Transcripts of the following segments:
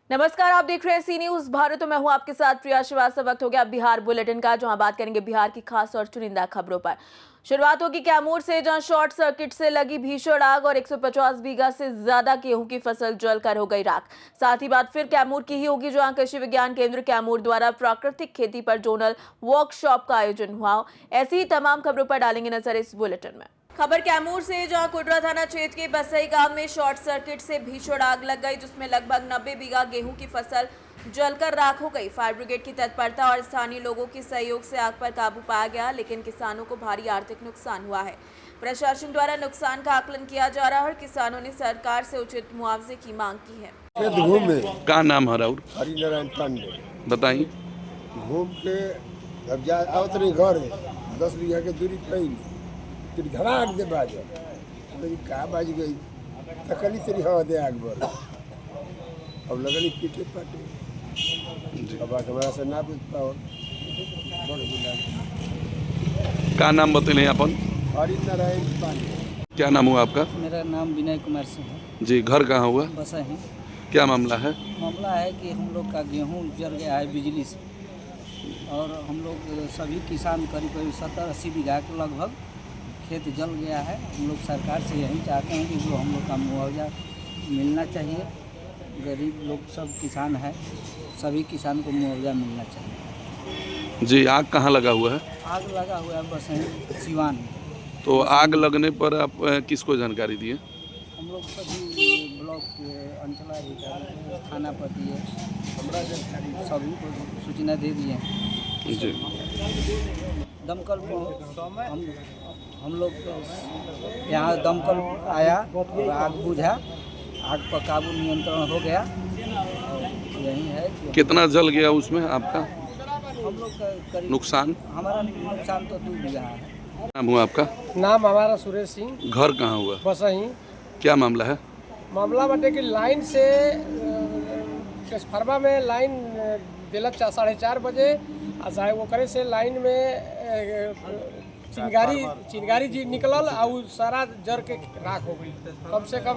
नमस्कार, आप देख रहे हैं सी न्यूज भारत। मैं हूं आपके साथ प्रिया श्रीवास्तव। वक्त हो गया बिहार बुलेटिन का, जहां बात करेंगे बिहार की खास और चुनिंदा खबरों पर। शुरुआत होगी कैमूर से, जहां शॉर्ट सर्किट से लगी भीषण आग और 150 बीघा से ज्यादा गेहूं की फसल जलकर हो गई राख। साथ ही बात फिर कैमूर की ही होगी, जहां कृषि विज्ञान केंद्र कैमूर द्वारा प्राकृतिक खेती पर जोनल वर्कशॉप का आयोजन हुआ। ऐसी ही तमाम खबरों पर डालेंगे नजर इस बुलेटिन में। खबर कैमूर से, जहां कुडरा थाना क्षेत्र के बसई गांव में शॉर्ट सर्किट से भीषण आग लग गई, जिसमें लगभग 90 बीघा गेहूं की फसल जलकर राख हो गई। फायर ब्रिगेड की तत्परता और स्थानीय लोगों के सहयोग से आग पर काबू पाया गया, लेकिन किसानों को भारी आर्थिक नुकसान हुआ है। प्रशासन द्वारा नुकसान का आकलन किया जा रहा है और किसानों ने सरकार से उचित मुआवजे की मांग की है। का नाम है राउर? हरिनारायण पांडे। बताई। घूम के अब जा आवत रही घर है 10 बीघा के दूरी पे फिर धड़ाक दे बाज मेरी का बाज गई तकली तेरी हवा दे आग बर अब लगली पीटे पाटे अब हमारा से ना पूछ पाओ। का नाम बतले अपन? हरिनारायण पांडे। क्या नाम हुआ आपका? मेरा नाम विनय कुमार सिंह है जी। घर कहाँ हुआ? बसा है। क्या मामला है? मामला है कि हम लोग का गेहूं जल गया है बिजली से, और हम लोग सभी किसान करीब करीब 70-80 बीघा के लगभग खेत जल गया है। हम लोग सरकार से यही चाहते हैं कि जो हम लोग का मुआवजा मिलना चाहिए। गरीब लोग सब किसान हैं, सभी किसान को मुआवजा मिलना चाहिए। जी। आग कहाँ लगा हुआ है? आग लगा हुआ है बस है सिवान में। तो आग लगने पर आप किसको जानकारी दिए? हम लोग सभी ब्लॉक के अंचलाधिकारी, थाना पति सभी को सूचना दे दिए हैं। जी। दमकल हम लोग यहाँ दमकल आया और आग बुझा, आग पर काबू नियंत्रण हो गया। और यही है कि कितना जल गया उसमें आपका हम लोग का करीब नुकसान? हमारा नुकसान तो 2 बीघा है। नाम हुआ आपका? नाम हमारा सुरेश सिंह। घर कहाँ हुआ? बसही। क्या मामला है? मामला बाटे कि लाइन से ट्रांसफार्मर में लाइन दिलत 4:30 बजे आ चाहे वो करे से लाइन में चिंगारी जी निकलल और सारा जर के राख हो गई। कम से कम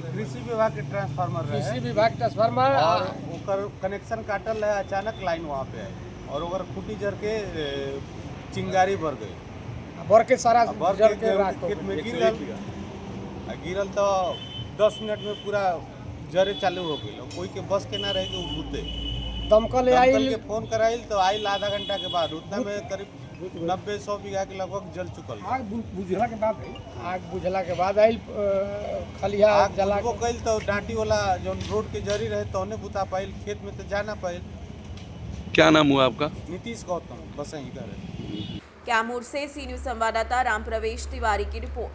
कृषि विभाग के ट्रांसफार्मर रहे, कृषि विभाग ट्रांसफार्मर और ओकर कनेक्शन काटल है, अचानक लाइन वहाँ पे आई और ओकर खूटी जर के चिंगारी भर गई, भर के सारा भर जर के के राख हो खेत में गई। गिरल तो 10 मिनट में पूरा जरे चालू हो गई। कोई के बस के ना रहे कि वो बुते दमकल दमकल आइल के फोन कराइल तो आइल आधा घंटा के बाद। उतना में करीब 90-100 बीघा के लगभग जल चुकल। आग बुझला के बाद आइल खलिया जला वो कइल तो डांटी वाला जो रोड के जरी रहे तो उन्हें बुता पाइल, खेत में तो जाना पाइल। क्या नाम हुआ आपका? नीतीश गौतम, बस यहीं का है। कैमूर से सी न्यूज संवाददाता राम प्रवेश तिवारी की रिपोर्ट।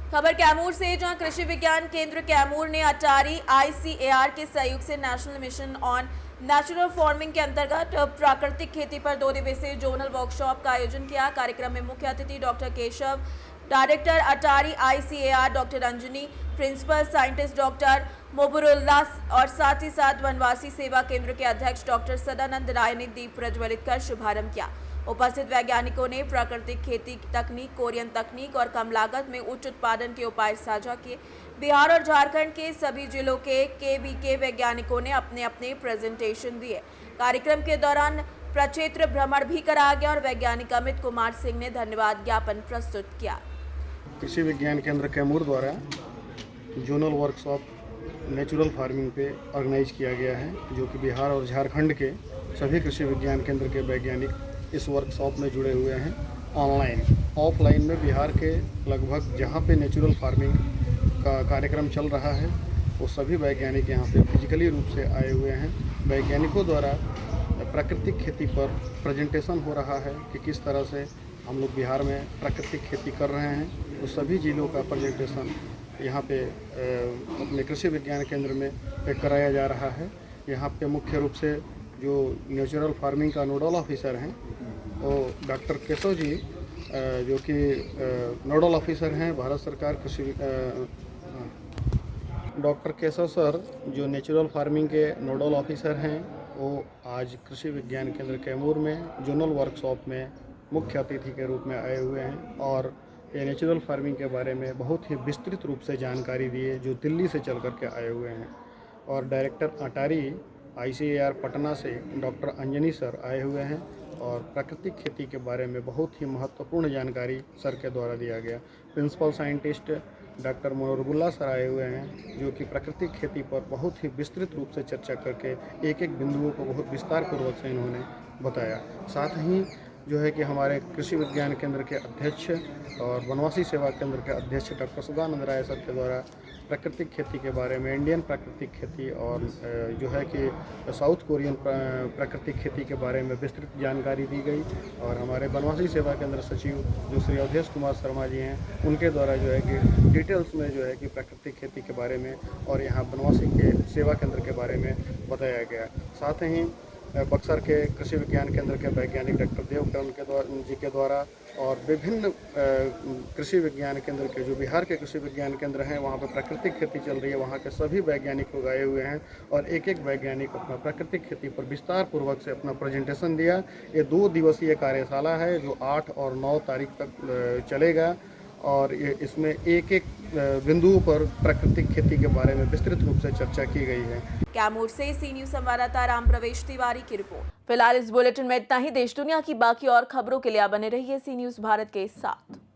खबर कैमूर से, जहां कृषि विज्ञान केंद्र कैमूर ने अटारी ICAR के सहयोग से national mission on natural farming के अंतर्गत प्राकृतिक खेती पर 2 दिवसीय जोनल वर्कशॉप का आयोजन किया। कार्यक्रम में मुख्य अतिथि doctor Keshav, director ATARI ICAR doctor Anjani, principal scientist doctor Mobarulla और साथ ही साथ वनवासी सेवा केंद्र के अध्यक्ष डॉक्टर सदानंद राय ने दीप प्रज्वलित कर शुभारंभ किया। उपस्थित वैज्ञानिकों ने प्राकृतिक खेती तकनीक, कोरियन तकनीक और कम लागत में उच्च उत्पादन के उपाय साझा किए। बिहार और झारखंड के सभी जिलों के KVK वैज्ञानिकों ने अपने अपने प्रेजेंटेशन दिए। कार्यक्रम के दौरान प्रक्षेत्र भ्रमण भी कराया गया और वैज्ञानिक अमित कुमार सिंह ने धन्यवाद ज्ञापन प्रस्तुत किया। कृषि विज्ञान केंद्र कैमूर द्वारा जोनल वर्कशॉप नेचुरल फार्मिंग पे ऑर्गेनाइज किया गया है, जो कि बिहार और झारखंड के सभी कृषि विज्ञान केंद्र के वैज्ञानिक इस वर्कशॉप में जुड़े हुए हैं। ऑनलाइन ऑफलाइन में बिहार के लगभग जहाँ पे नेचुरल फार्मिंग का कार्यक्रम चल रहा है वो सभी वैज्ञानिक यहाँ पे फिजिकली रूप से आए हुए हैं। वैज्ञानिकों द्वारा प्राकृतिक खेती पर प्रेजेंटेशन हो रहा है कि किस तरह से हम लोग बिहार में प्राकृतिक खेती कर रहे हैं। तो सभी जिलों का प्रेजेंटेशन यहाँ पे अपने कृषि विज्ञान केंद्र में कराया जा रहा है। यहाँ पे मुख्य रूप से जो नेचुरल फार्मिंग का नोडल ऑफिसर हैं वो डॉक्टर केशव जी, जो कि नोडल ऑफिसर हैं भारत सरकार कृषि। डॉक्टर केशव सर जो नेचुरल फार्मिंग के नोडल ऑफिसर हैं, वो आज कृषि विज्ञान केंद्र कैमूर में जोनल वर्कशॉप में मुख्य अतिथि के रूप में आए हुए हैं और ये नेचुरल फार्मिंग के बारे में बहुत ही विस्तृत रूप से जानकारी दी है, जो दिल्ली से चल कर के आए हुए हैं। और डायरेक्टर अटारी ICAR पटना से डॉक्टर अंजनी सर आए हुए हैं और प्राकृतिक खेती के बारे में बहुत ही महत्वपूर्ण जानकारी सर के द्वारा दिया गया। प्रिंसिपल साइंटिस्ट डॉक्टर मनोहरबुल्ला सर आए हुए हैं, जो कि प्राकृतिक खेती पर बहुत ही विस्तृत रूप से चर्चा करके एक एक बिंदुओं को बहुत विस्तार पूर्वक से इन्होंने बताया। साथ ही जो है कि हमारे कृषि विज्ञान केंद्र के अध्यक्ष और वनवासी सेवा केंद्र के अध्यक्ष डॉक्टर सदानंद राय सर के द्वारा प्राकृतिक खेती के बारे में, इंडियन प्राकृतिक खेती और जो है कि साउथ कोरियन प्राकृतिक खेती के बारे में विस्तृत जानकारी दी गई। और हमारे वनवासी सेवा केंद्र सचिव जो श्री अवधेश कुमार शर्मा जी हैं, उनके द्वारा जो है कि डिटेल्स में जो है कि प्राकृतिक खेती के बारे में और यहाँ वनवासी के सेवा केंद्र के बारे में बताया गया। साथ ही बक्सर के कृषि विज्ञान केंद्र के वैज्ञानिक डॉक्टर देवकरण जी के द्वारा और विभिन्न कृषि विज्ञान केंद्र के जो बिहार के कृषि विज्ञान केंद्र हैं, वहाँ पर प्राकृतिक खेती चल रही है, वहाँ के सभी वैज्ञानिक लोग आए हुए हैं और एक एक वैज्ञानिक अपना प्राकृतिक खेती पर विस्तार पूर्वक से अपना प्रेजेंटेशन दिया। ये 2 दिवसीय कार्यशाला है जो 8 और 9 तारीख तक चलेगा और ये इसमें एक एक बिंदुओं पर प्राकृतिक खेती के बारे में विस्तृत रूप से चर्चा की गई है। कैमूर से सी न्यूज संवाददाता राम प्रवेश तिवारी की रिपोर्ट। फिलहाल इस बुलेटिन में इतना ही। देश दुनिया की बाकी और खबरों के लिए आप बने रहिए सी न्यूज भारत के साथ।